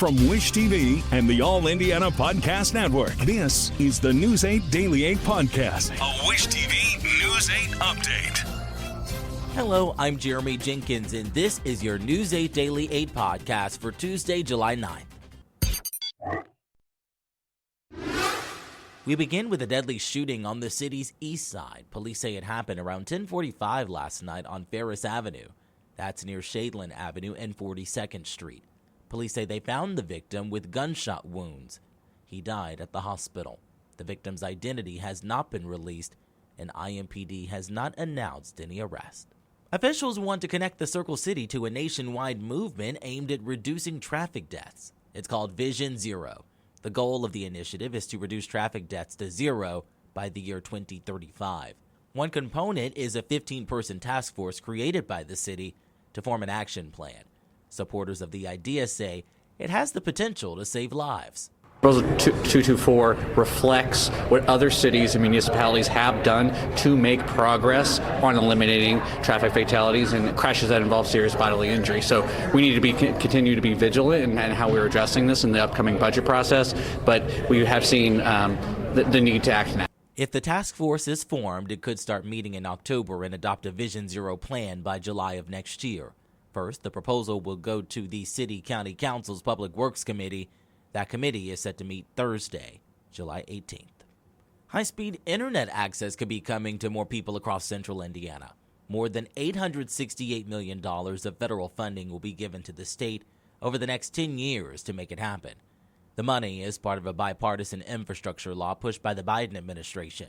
From Wish TV and the All Indiana Podcast Network, this is the News 8 Daily 8 Podcast, a Wish TV News 8 update. Hello, I'm Jeremy Jenkins, and this is your News 8 Daily 8 Podcast for Tuesday, July 9th. We begin with a deadly shooting on the city's east side. Police say it happened around 10:45 last night on Ferris Avenue. That's near Shadeland Avenue and 42nd Street. Police say they found the victim with gunshot wounds. He died at the hospital. The victim's identity has not been released, and IMPD has not announced any arrest. Officials want to connect the Circle City to a nationwide movement aimed at reducing traffic deaths. It's called Vision Zero. The goal of the initiative is to reduce traffic deaths to zero by the year 2035. One component is a 15-person task force created by the city to form an action plan. Supporters of the idea say it has the potential to save lives. Proposal 224 reflects what other cities and municipalities have done to make progress on eliminating traffic fatalities and crashes that involve serious bodily injury. So we need to continue to be vigilant in how we're addressing this in the upcoming budget process, but we have seen the need to act now. If the task force is formed, it could start meeting in October and adopt a Vision Zero plan by July of next year. First, the proposal will go to the City County Council's Public Works Committee. That committee is set to meet Thursday, July 18th. High-speed internet access could be coming to more people across central Indiana. More than $868 million of federal funding will be given to the state over the next 10 years to make it happen. The money is part of a bipartisan infrastructure law pushed by the Biden administration.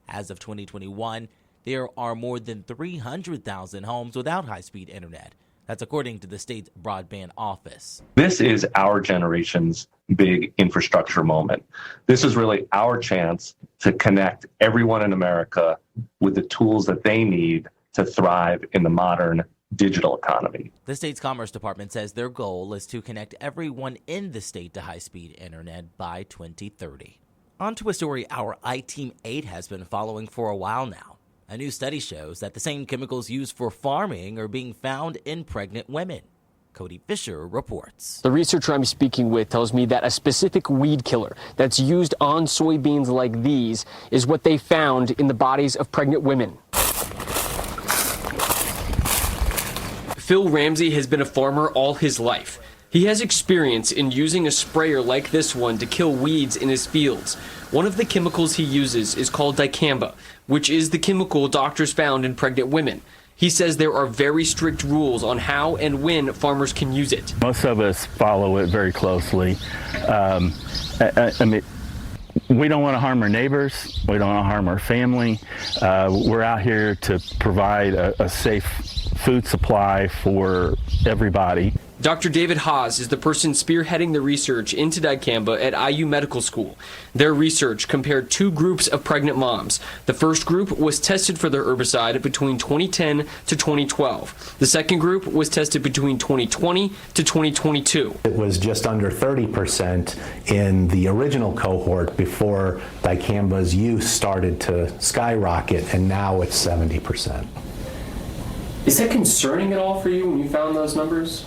As of 2021, there are more than 300,000 homes without high-speed internet. That's according to the state's broadband office. This is our generation's big infrastructure moment. This is really our chance to connect everyone in America with the tools that they need to thrive in the modern digital economy. The state's Commerce Department says their goal is to connect everyone in the state to high-speed internet by 2030. On to a story our I-Team 8 has been following for a while now. A new study shows that the same chemicals used for farming are being found in pregnant women. Cody Fisher reports. The researcher I'm speaking with tells me that a specific weed killer that's used on soybeans like these is what they found in the bodies of pregnant women. Phil Ramsey has been a farmer all his life. He has experience in using a sprayer like this one to kill weeds in his fields. One of the chemicals he uses is called dicamba, which is the chemical doctors found in pregnant women. He says there are very strict rules on how and when farmers can use it. Most of us follow it very closely. I mean, we don't want to harm our neighbors. We don't want to harm our family. We're out here to provide a safe food supply for everybody. Dr. David Haas is the person spearheading the research into dicamba at IU Medical School. Their research compared two groups of pregnant moms. The first group was tested for the herbicide between 2010 to 2012. The second group was tested between 2020 to 2022. It was just under 30% in the original cohort before dicamba's use started to skyrocket, and now it's 70%. Is that concerning at all for you when you found those numbers?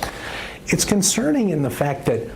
It's concerning in the fact that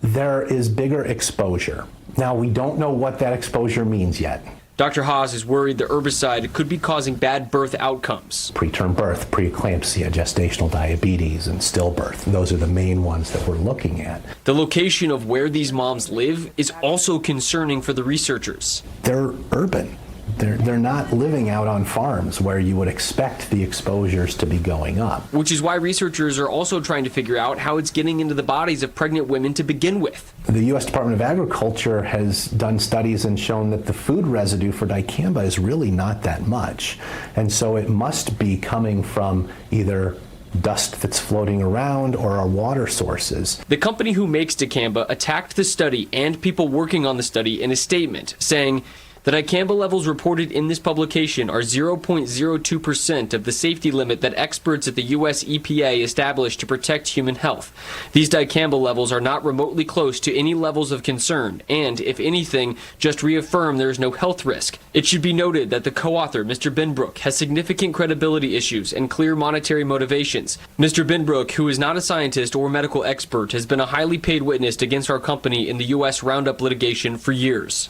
there is bigger exposure. Now, we don't know what that exposure means yet. Dr. Haas is worried the herbicide could be causing bad birth outcomes. Preterm birth, preeclampsia, gestational diabetes, and stillbirth. Those are the main ones that we're looking at. The location of where these moms live is also concerning for the researchers. They're urban. They're not living out on farms where you would expect the exposures to be going up. Which is why researchers are also trying to figure out how it's getting into the bodies of pregnant women to begin with. The U.S. Department of Agriculture has done studies and shown that the food residue for dicamba is really not that much. And so it must be coming from either dust that's floating around or our water sources. The company who makes dicamba attacked the study and people working on the study in a statement, saying, The dicamba levels reported in this publication are 0.02% of the safety limit that experts at the U.S. EPA established to protect human health. These dicamba levels are not remotely close to any levels of concern and, if anything, just reaffirm there is no health risk. It should be noted that the co-author, Mr. Benbrook, has significant credibility issues and clear monetary motivations. Mr. Benbrook, who is not a scientist or medical expert, has been a highly paid witness against our company in the U.S. Roundup litigation for years.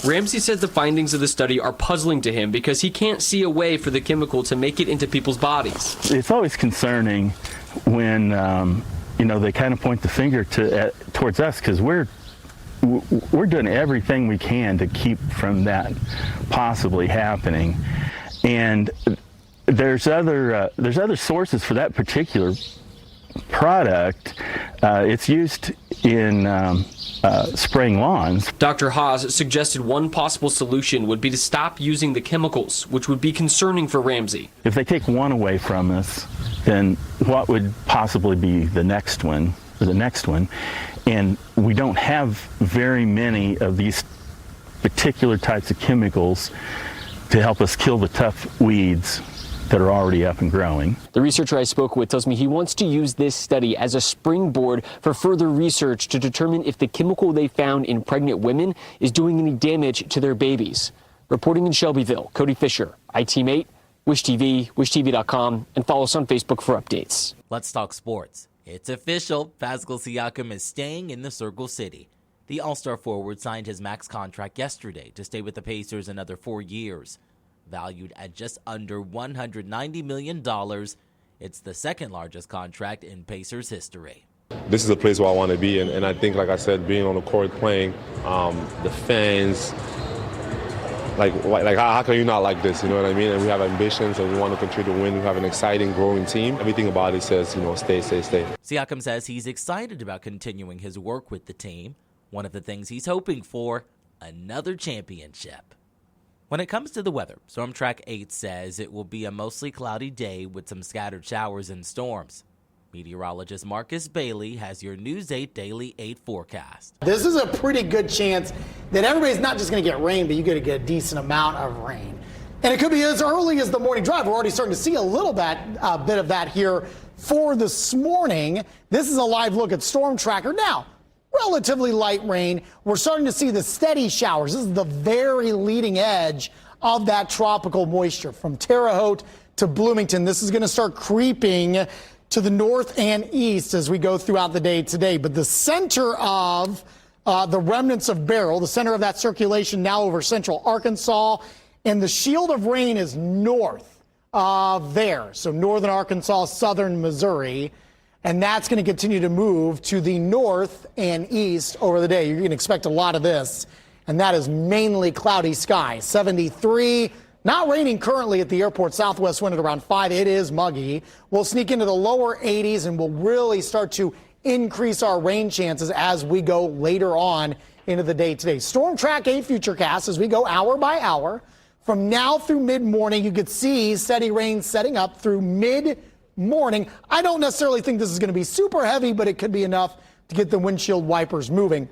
Ramsey says the findings of the study are puzzling to him because he can't see a way for the chemical to make it into people's bodies. It's always concerning when, they kind of point the finger towards us, because we're doing everything we can to keep from that possibly happening. And there's other sources for that particular product. It's used in spraying lawns. Dr. Haas suggested one possible solution would be to stop using the chemicals, which would be concerning for Ramsey. If they take one away from us, then what would possibly be the next one or the next one? And we don't have very many of these particular types of chemicals to help us kill the tough weeds that are already up and growing. The researcher I spoke with tells me he wants to use this study as a springboard for further research to determine if the chemical they found in pregnant women is doing any damage to their babies. Reporting in Shelbyville, Cody Fisher, iTeam8, Wish TV, wishtv.com, and follow us on Facebook for updates. Let's talk sports. It's official. Pascal Siakam is staying in the Circle City. The All-Star forward signed his max contract yesterday to stay with the Pacers another 4 years. Valued at just under $190 million, it's the second largest contract in Pacers history. This is a place where I want to be, and I think, like I said, being on the court playing, the fans, like how can you not like this, you know what I mean? And we have ambitions and we want to continue to win. We have an exciting, growing team. Everything about it says, stay. Siakam says he's excited about continuing his work with the team. One of the things he's hoping for, another championship. When it comes to the weather, Storm Track 8 says it will be a mostly cloudy day with some scattered showers and storms. Meteorologist Marcus Bailey has your News 8 Daily 8 forecast. This is a pretty good chance that everybody's not just going to get rain, but you're going to get a decent amount of rain. And it could be as early as the morning drive. We're already starting to see a little bit of that here for this morning. This is a live look at Storm Tracker. Now, relatively light rain. We're starting to see the steady showers. This is the very leading edge of that tropical moisture from Terre Haute to Bloomington. This is going to start creeping to the north and east as we go throughout the day today. But the center of the remnants of Beryl, the center of that circulation now over central Arkansas, and the shield of rain is north of there. So northern Arkansas, southern Missouri. And that's going to continue to move to the north and east over the day. You're going to expect a lot of this. And that is mainly cloudy skies. 73, not raining currently at the airport. Southwest wind at around 5. It is muggy. We'll sneak into the lower 80s and we'll really start to increase our rain chances as we go later on into the day today. Storm Track 8 Futurecast as we go hour by hour. From now through mid-morning, you could see steady rain setting up through mid-morning. I don't necessarily think this is going to be super heavy, but it could be enough to get the windshield wipers moving.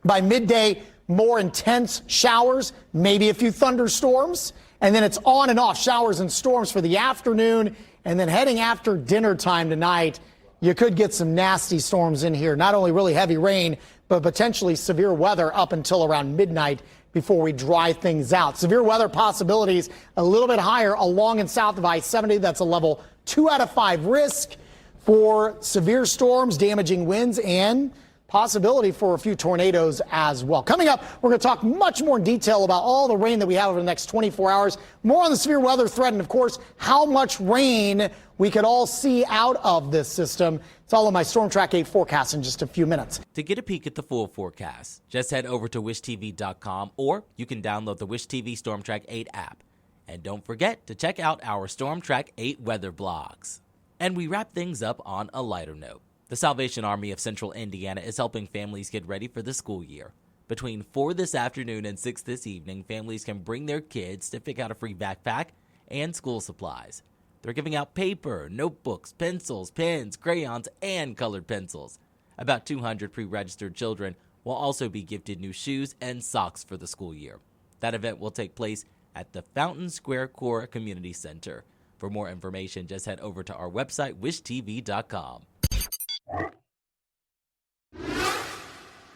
By midday, more intense showers, maybe a few thunderstorms, and then it's on and off showers and storms for the afternoon, and then heading after dinner time tonight, you could get some nasty storms in here. Not only really heavy rain, but potentially severe weather up until around midnight before we dry things out. Severe weather possibilities a little bit higher along and south of I-70. That's a level 2 out of 5 risk for severe storms, damaging winds, and possibility for a few tornadoes as well. Coming up, we're going to talk much more in detail about all the rain that we have over the next 24 hours, more on the severe weather threat, and of course, how much rain we could all see out of this system. It's all in my Storm Track 8 forecast in just a few minutes. To get a peek at the full forecast, just head over to wishtv.com, or you can download the Wish TV Storm Track 8 app. And don't forget to check out our Storm Track 8 weather blogs. And we wrap things up on a lighter note. The Salvation Army of Central Indiana is helping families get ready for the school year. Between 4 this afternoon and 6 this evening, families can bring their kids to pick out a free backpack and school supplies. They're giving out paper, notebooks, pencils, pens, crayons, and colored pencils. About 200 pre-registered children will also be gifted new shoes and socks for the school year. That event will take place at the Fountain Square Core Community Center. For more information, just head over to our website, wishtv.com.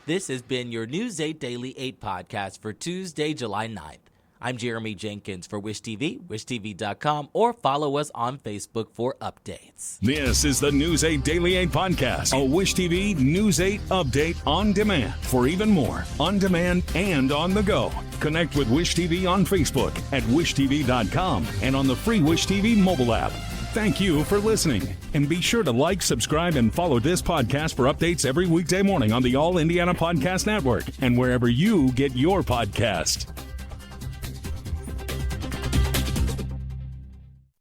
This has been your News 8 Daily 8 podcast for Tuesday, July 9th. I'm Jeremy Jenkins for Wish TV, wishtv.com, or follow us on Facebook for updates. This is the News 8 Daily 8 podcast, a Wish TV News 8 update on demand. For even more, on demand and on the go, connect with Wish TV on Facebook at wishtv.com and on the free Wish TV mobile app. Thank you for listening, and be sure to like, subscribe, and follow this podcast for updates every weekday morning on the All Indiana Podcast Network and wherever you get your podcast.